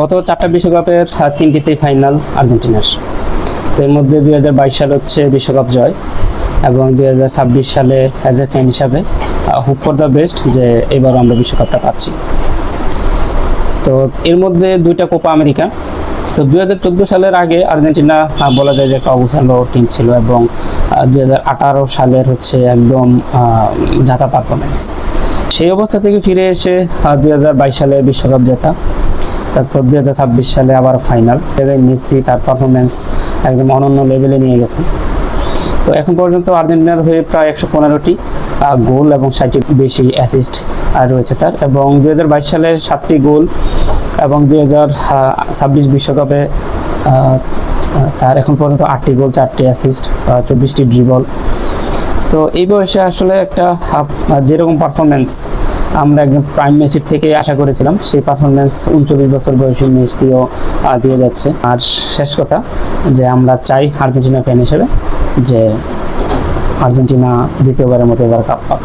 গত 4টা বিশ্বকাপের 3টিতেই ফাইনাল আর্জেন্টিনার। তো এর মধ্যে 2022 সাল হচ্ছে বিশ্বকাপ জয়, এবং 2026 সালে অ্যাজ এ ফ্যান হিসাবে হোপ ফর দ্য বেস্ট যে এবারও আমরা বিশ্বকাপটা পাচ্ছি। তো এর মধ্যে 2টা কোপা আমেরিকা। তো 2014 সালের আগে আর্জেন্টিনা বলা যায় যে একটা অবস্থানলো টিম ছিল, এবং 2018 সালের হচ্ছে একদম জাতা পারফরমেন্স। সেই অবস্থা থেকে ফিরে এসে 2022 সালে বিশ্বকাপ জেতা, তারপর 2026 সালে আবার ফাইনাল। মেসি তার পারফরমেন্স একদম অনন্য লেভেলে নিয়ে গেছে। তো এখন পর্যন্ত আর্জেন্টিনার হয়ে প্রায় 115টি গোল এবং 60টির বেশি অ্যাসিস্ট রয়েছে তার, এবং 2022 সালে 7টি গোল, এবং 2026 বিশ্বকাপে তার এখন পর্যন্ত 8টি গোল, 4টি অ্যাসিস্ট, 24টি ড্রিবল। তো এই বয়সে আসলে একটা যেরকম পারফরমেন্স আমরা একদম প্রাইম মেসির থেকে আশা করেছিলাম, সেই পারফরমেন্স 39 বছর বয়সী মেসিও দিয়ে যাচ্ছে। আর শেষ কথা যে আমরা চাই আর্জেন্টিনা ফ্যান হিসেবে যে আর্জেন্টিনা দ্বিতীয়বারের মতো এবার কাপ পাক।